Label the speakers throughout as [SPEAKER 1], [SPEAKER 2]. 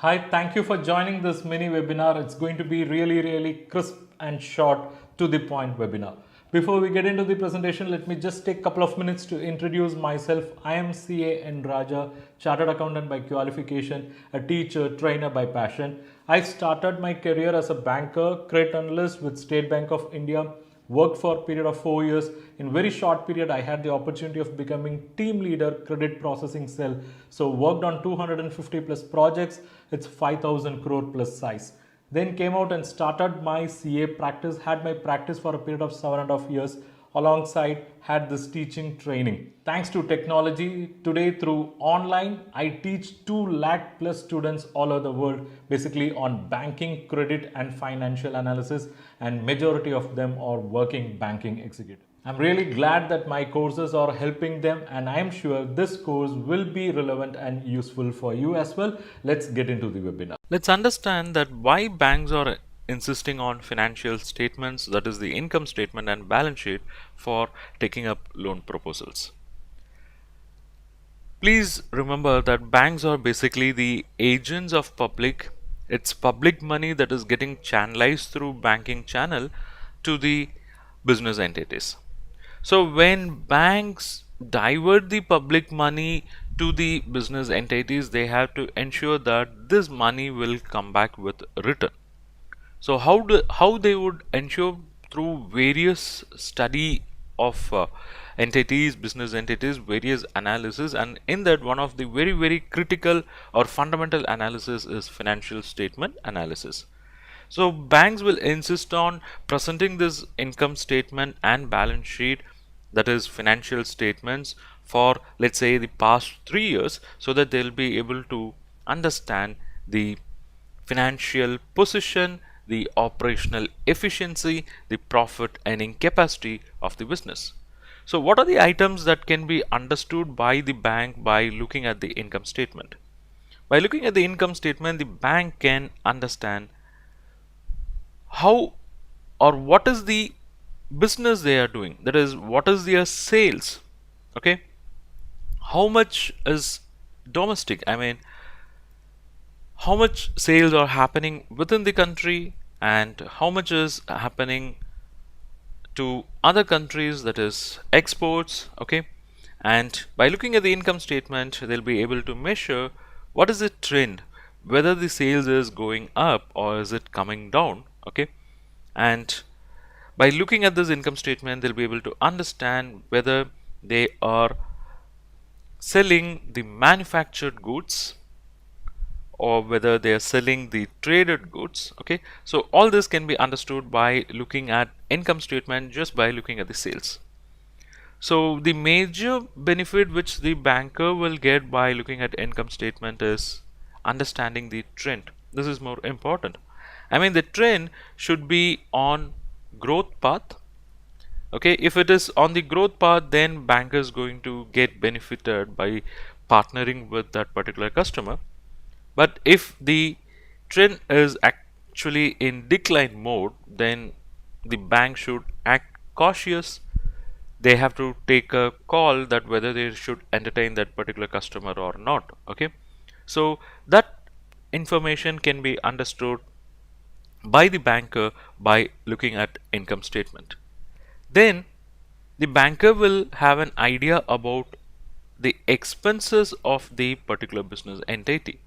[SPEAKER 1] Hi, thank you for joining this mini webinar. It's going to be really crisp and short to the point webinar. Before we get into the presentation, let me just take a couple of minutes to introduce myself. I am CA Enraja, Chartered Accountant by qualification, a teacher, trainer by passion. I started my career as a banker, credit analyst with State Bank of India, worked for a period of 4 years. In very short period, I had the opportunity of becoming team leader credit processing cell. So worked on 250 plus projects. It's 5,000 crore plus size. Then came out and started my CA practice, had my practice for a period of 7.5 years. Alongside had this teaching training. Thanks to technology, today through online, I teach 2 lakh plus students all over the world, basically on banking, credit and financial analysis, and majority of them are working banking executives. I'm really glad that my courses are helping them, and I'm sure this course will be relevant and useful for you as well. Let's get into the webinar.
[SPEAKER 2] Let's understand that why banks are insisting on financial statements, that is the income statement and balance sheet, for taking up loan proposals. Please remember that banks are basically the agents of public. It's public money that is getting channelized through banking channel to the business entities. So when banks divert the public money to the business entities, they have to ensure that this money will come back with return. So how they would ensure? Through various study of entities, business entities, various analysis, and in that one of the very critical or fundamental analysis is financial statement analysis. So banks will insist on presenting this income statement and balance sheet, that is financial statements, for let's say the past 3 years, so that they'll be able to understand the financial position, the operational efficiency, the profit earning capacity of the business. So what are the items that can be understood by the bank by looking at the income statement? By looking at the income statement, the bank can understand how or what is the business they are doing, that is what is their sales, okay, how much is domestic, I mean how much sales are happening within the country and how much is happening to other countries, that is exports, okay. And by looking at the income statement, they'll be able to measure what is the trend, whether the sales is going up or is it coming down, okay. And by looking at this income statement, they'll be able to understand whether they are selling the manufactured goods or whether they are selling the traded goods, okay. So all this can be understood by looking at income statement, just by looking at the sales. So the major benefit which the banker will get by looking at income statement is understanding the trend. This is more important. I mean the trend should be on growth path, okay. If it is on the growth path, then banker is going to get benefited by partnering with that particular customer. But if the trend is actually in decline mode, then the bank should act cautious. They have to take a call that whether they should entertain that particular customer or not, okay. So that information can be understood by the banker by looking at income statement. Then the banker will have an idea about the expenses of the particular business entity.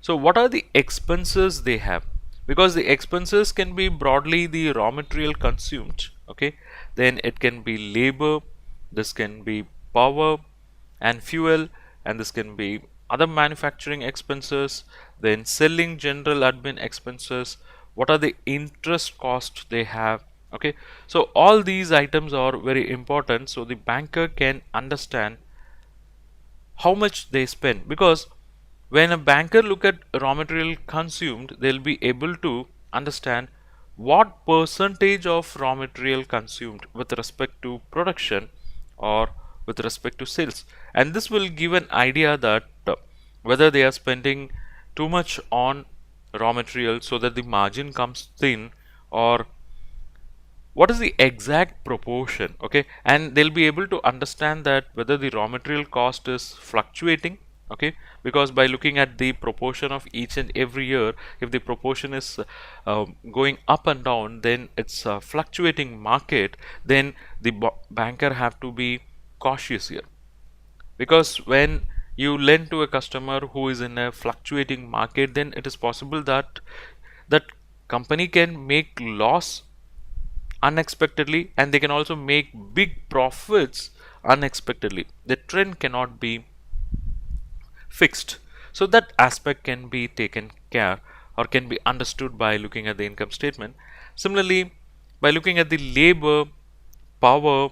[SPEAKER 2] So what are the expenses they have? Because the expenses can be broadly the raw material consumed, okay. Then it can be labor, this can be power and fuel, and this can be other manufacturing expenses, then selling general admin expenses, what are the interest costs they have, okay. So all these items are very important, so the banker can understand how much they spend, because when a banker look at raw material consumed, they'll be able to understand what percentage of raw material consumed with respect to production or with respect to sales, and this will give an idea that whether they are spending too much on raw material so that the margin comes thin, or what is the exact proportion, okay. And they'll be able to understand that whether the raw material cost is fluctuating, okay, because by looking at the proportion of each and every year, if the proportion is going up and down, then it's a fluctuating market, then the banker have to be cautious here, because when you lend to a customer who is in a fluctuating market, then it is possible that that company can make loss unexpectedly, and they can also make big profits unexpectedly. The trend cannot be fixed, so that aspect can be taken care or can be understood by looking at the income statement. Similarly, by looking at the labor, power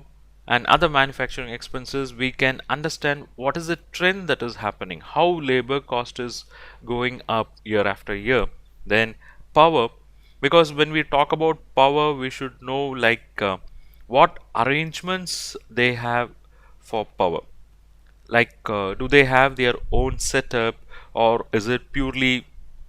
[SPEAKER 2] and other manufacturing expenses, we can understand what is the trend that is happening, how labor cost is going up year after year. Then power, because when we talk about power, we should know like what arrangements they have for power, like do they have their own setup, or is it purely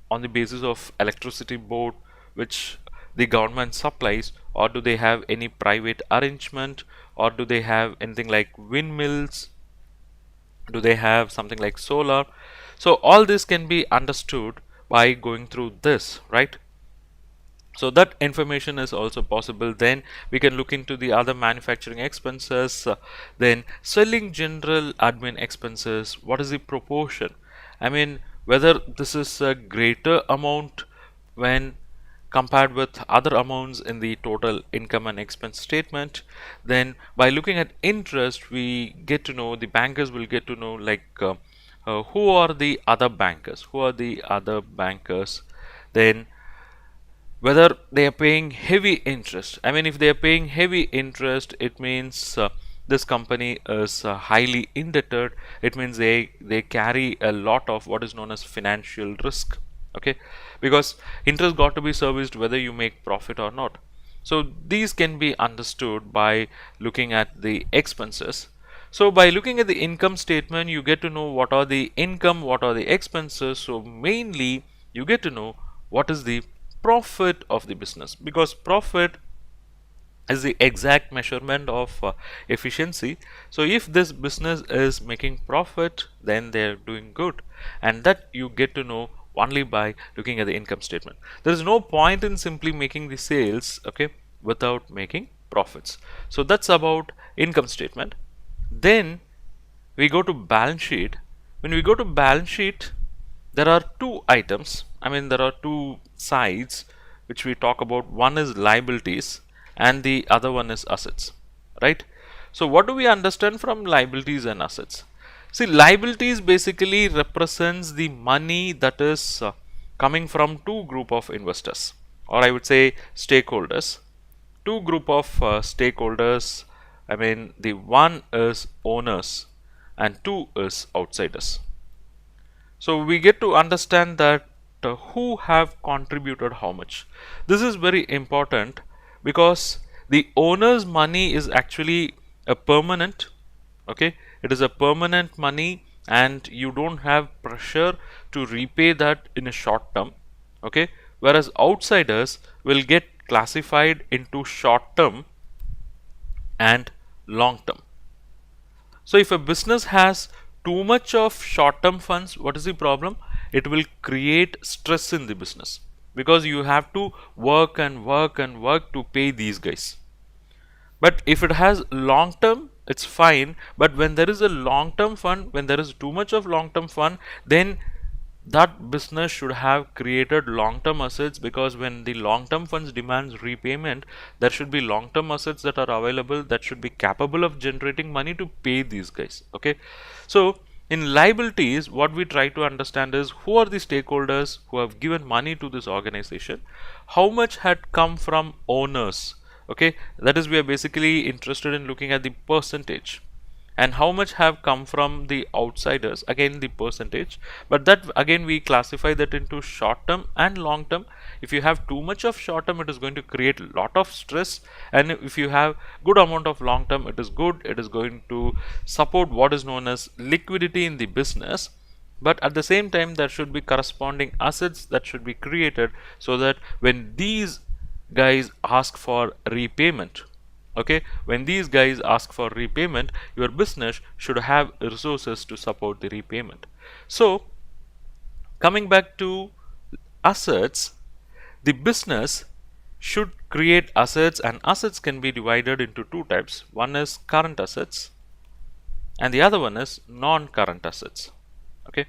[SPEAKER 2] on the basis of electricity board which the government supplies, or do they have any private arrangement, or do they have anything like windmills, do they have something like solar? So all this can be understood by going through this, right? So that information is also possible. Then we can look into the other manufacturing expenses, then selling general admin expenses, what is the proportion, I mean whether this is a greater amount when compared with other amounts in the total income and expense statement. Then by looking at interest, we get to know, the bankers will get to know like who are the other bankers, then whether they are paying heavy interest. I mean, if they are paying heavy interest, it means this company is highly indebted. It means they carry a lot of what is known as financial risk. Okay, because interest got to be serviced whether you make profit or not. So these can be understood by looking at the expenses. So by looking at the income statement, you get to know what are the income, what are the expenses. So mainly you get to know what is the profit of the business, because profit is the exact measurement of efficiency. So if this business is making profit, then they're doing good, and that you get to know only by looking at the income statement. There is no point in simply making the sales, okay, without making profits. So that's about income statement. Then we go to balance sheet. When we go to balance sheet, there are two items, I mean there are two sides which we talk about. One is liabilities and the other one is assets, right? So what do we understand from liabilities and assets? See, liabilities basically represents the money that is coming from two group of investors, or I would say stakeholders. Two group of stakeholders, I mean the one is owners and two is outsiders. So we get to understand that who have contributed how much. This is very important because the owner's money is actually a permanent, okay, it is a permanent money and you don't have pressure to repay that in a short term, okay, whereas outsiders will get classified into short term and long term. So if a business has too much of short term funds, what is the problem? It will create stress in the business because you have to work and work and work to pay these guys. But if it has long term, it's fine. But when there is a long term fund, when there is too much of long term fund, then that business should have created long term assets, because when the long term funds demands repayment, there should be long term assets that are available that should be capable of generating money to pay these guys. Okay, so in liabilities, what we try to understand is who are the stakeholders who have given money to this organization, how much had come from owners. Okay, that is, we are basically interested in looking at the percentage, and how much have come from the outsiders, again the percentage. But that again we classify that into short term and long term. If you have too much of short term, it is going to create a lot of stress, and if you have good amount of long term, it is good, it is going to support what is known as liquidity in the business. But at the same time, there should be corresponding assets that should be created, so that when these guys ask for repayment, okay, when these guys ask for repayment, your business should have resources to support the repayment. So Coming back to assets, the business should create assets, and assets can be divided into two types. One is current assets and the other one is non-current assets. Okay,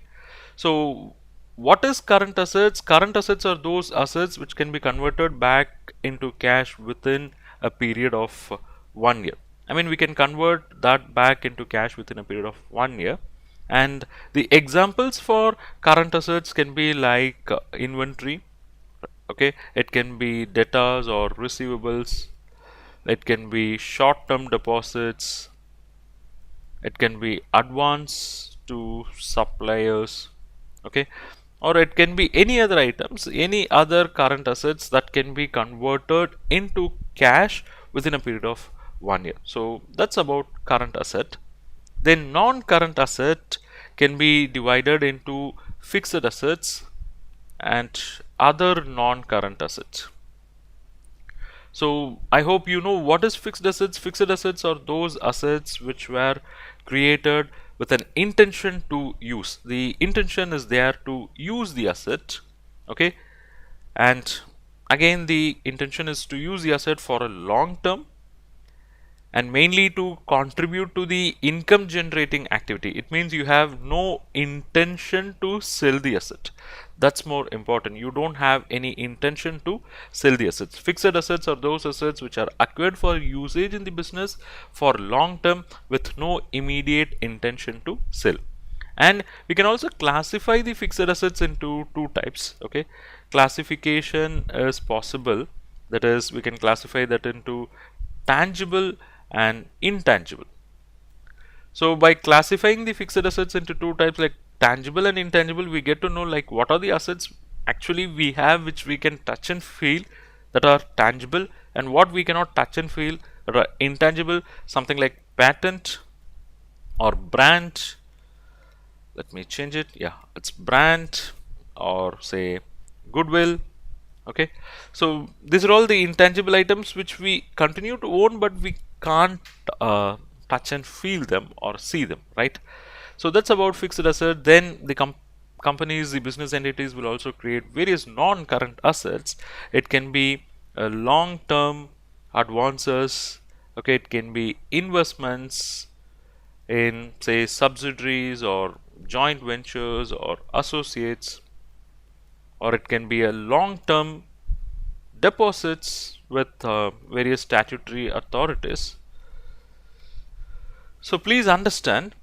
[SPEAKER 2] so what is current assets? Current assets are those assets which can be converted back into cash within a period of 1 year. I mean, we can convert that back into cash within a period of 1 year. And the examples for current assets can be like inventory. Okay, it can be debtors or receivables. It can be short-term deposits. It can be advance to suppliers. Okay, or it can be any other items, any other current assets that can be converted into cash within a period of 1 year. So that's about current asset. Then non-current asset can be divided into fixed assets and other non-current assets. So I hope you know what is fixed assets. Fixed assets are those assets which were created with an intention to use. The intention is there to use the asset. Okay, and again the intention is to use the asset for a long term and mainly to contribute to the income generating activity. It means you have no intention to sell the asset. That's more important. You don't have any intention to sell the assets. Fixed assets are those assets which are acquired for usage in the business for long term with no immediate intention to sell. And we can also classify the fixed assets into two types. Okay, classification is possible. That is, we can classify that into tangible and intangible. So by classifying the fixed assets into two types like tangible and intangible, we get to know like what are the assets actually we have which we can touch and feel that are tangible, and what we cannot touch and feel that are intangible, something like patent or brand. Let me change it. Yeah, it's brand or say goodwill. Okay, so these are all the intangible items which we continue to own but we can't touch and feel them or see them, right? So that's about fixed asset. Then the companies, the business entities will also create various non-current assets. It can be long-term advances. Okay, it can be investments in say subsidiaries or joint ventures or associates, or it can be a long-term deposits with various statutory authorities. So please understand,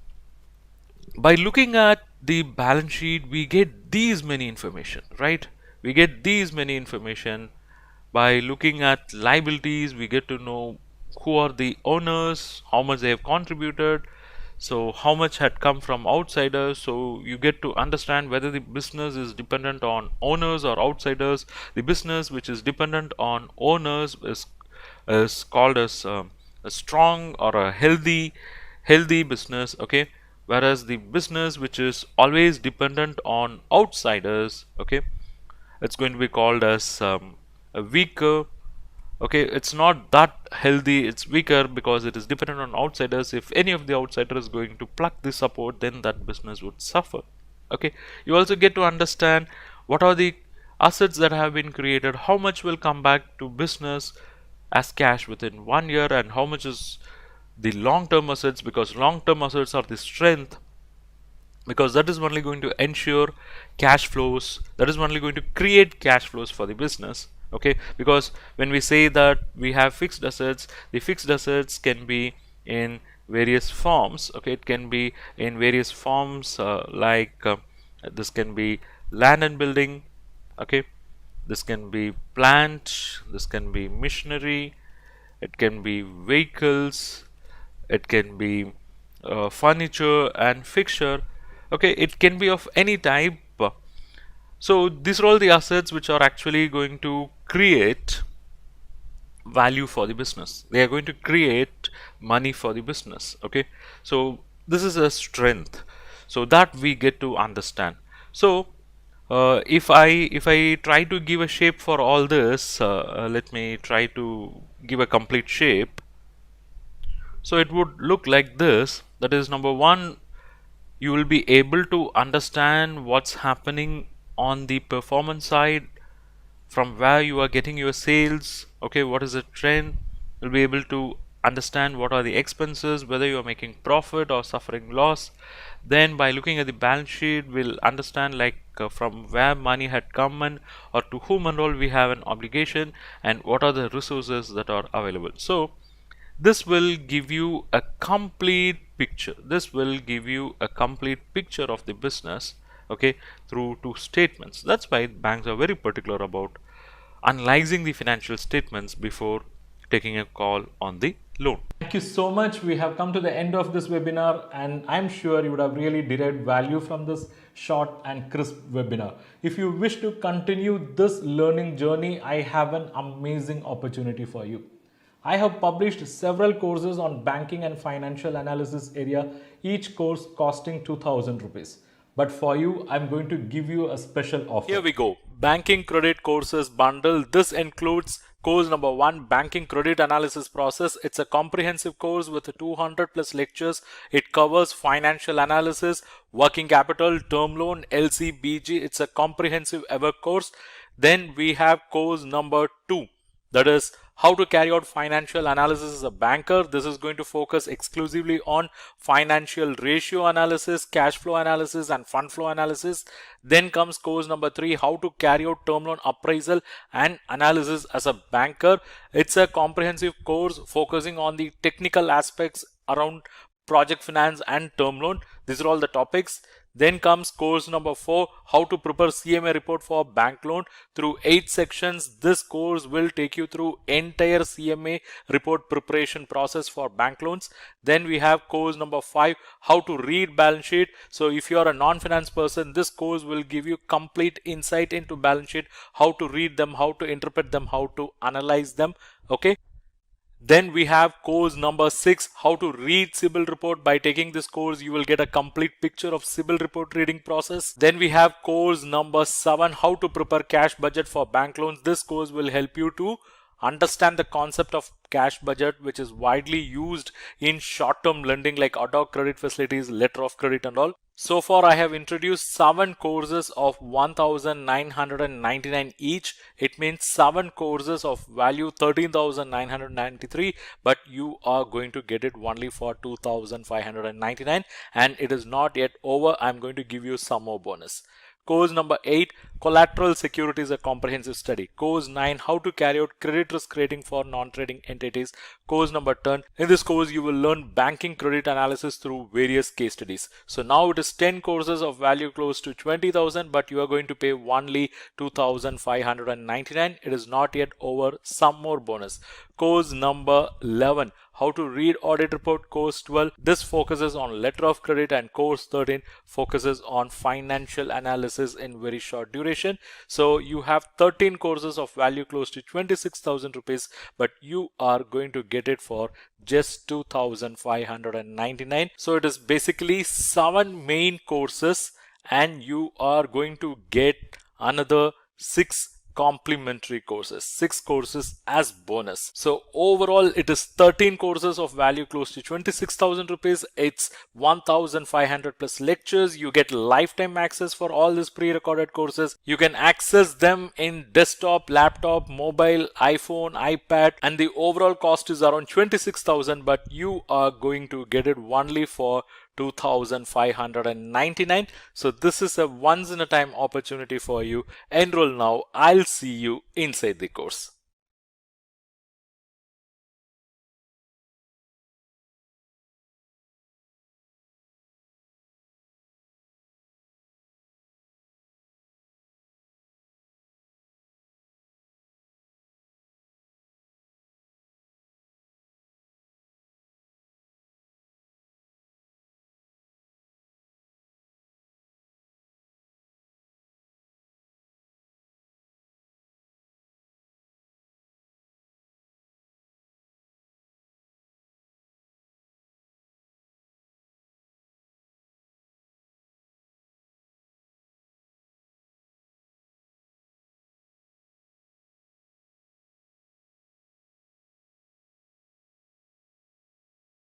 [SPEAKER 2] by looking at the balance sheet we get these many information, right? We get these many information. By looking at liabilities we get to know who are the owners, how much they have contributed, so how much had come from outsiders. So you get to understand whether the business is dependent on owners or outsiders. The business which is dependent on owners is called as a strong or a healthy business. Okay, whereas the business which is always dependent on outsiders, okay, it's going to be called as a weaker. Okay, it's not that healthy, it's weaker because it is dependent on outsiders. If any of the outsider is going to pluck the support, then that business would suffer. Okay, you also get to understand what are the assets that have been created, how much will come back to business as cash within 1 year, and how much is the long-term assets, because long-term assets are the strength, because that is only going to ensure cash flows, that is only going to create cash flows for the business. Okay, because when we say that we have fixed assets, the fixed assets can be in various forms. Okay, it can be in various forms this can be land and building. Okay, this can be plant, this can be machinery, it can be vehicles, it can be furniture and fixture. Okay, it can be of any type. So these are all the assets which are actually going to create value for the business. They are going to create money for the business. Okay, so this is a strength, so that we get to understand. So if I try to give a shape for all this, let me try to give a complete shape. So it would look like this. That is, number one, you will be able to understand what's happening on the performance side, from where you are getting your sales, okay, what is the trend. You'll be able to understand what are the expenses, whether you are making profit or suffering loss. Then by looking at the balance sheet, we'll understand like from where money had come in, or to whom and all we have an obligation, and what are the resources that are available. So this will give you a complete picture. This will give you a complete picture of the business, okay, through two statements. That's why banks are very particular about analyzing the financial statements before taking a call on the loan.
[SPEAKER 1] Thank you so much. We have come to the end of this webinar, and I'm sure you would have really derived value from this short and crisp webinar. If you wish to continue this learning journey, I have an amazing opportunity for you. I have published several courses on banking and financial analysis area, each course costing 2000 rupees. But for you, I'm going to give you a special offer. Here we go. Banking Credit Courses Bundle. This includes course number 1, Banking Credit Analysis Process. It's a comprehensive course with 200 plus lectures. It covers financial analysis, working capital, term loan, LC, BG. It's a comprehensive ever course. Then we have course number 2. That is how to carry out financial analysis as a banker. This is going to focus exclusively on financial ratio analysis, cash flow analysis, and fund flow analysis. Then comes course number 3, how to carry out term loan appraisal and analysis as a banker. It's a comprehensive course focusing on the technical aspects around project finance and term loan. These are all the topics. Then comes course number 4, how to prepare CMA report for bank loan through 8 sections. This course will take you through entire CMA report preparation process for bank loans. Then we have course number 5, how to read balance sheet. So if you are a non-finance person, this course will give you complete insight into balance sheet, how to read them, how to interpret them, how to analyze them. Okay. Then we have course number 6, how to read CIBIL report. By taking this course, you will get a complete picture of CIBIL report reading process. Then we have course number 7, how to prepare cash budget for bank loans. This course will help you to understand the concept of cash budget, which is widely used in short-term lending like ad hoc credit facilities, letter of credit and all. So far I have introduced 7 courses of 1999 each. It means 7 courses of value 13,993, but you are going to get it only for 2,599, and it is not yet over. I'm going to give you some more bonus. Course number 8, Collateral Securities, a comprehensive study. Course 9, how to carry out credit risk rating for non-trading entities. Course number 10, in this course you will learn banking credit analysis through various case studies. So now it is 10 courses of value close to 20,000, but you are going to pay only 2,599. It is not yet over. Some more bonus. Course number 11, how to read audit report. Course 12, this focuses on letter of credit, and course 13 focuses on financial analysis in very short duration. So you have 13 courses of value close to 26,000 rupees, but you are going to get it for just 2,599. So it is basically 7 main courses, and you are going to get another 6 complimentary courses, 6 courses as bonus. So overall it is 13 courses of value close to 26,000 rupees. It's 1,500 plus lectures. You get lifetime access for all these pre-recorded courses. You can access them in desktop, laptop, mobile, iPhone, iPad, and the overall cost is around 26,000, but you are going to get it only for 2,599. So this is a once in a time opportunity for you. Enroll now. I'll see you inside the course.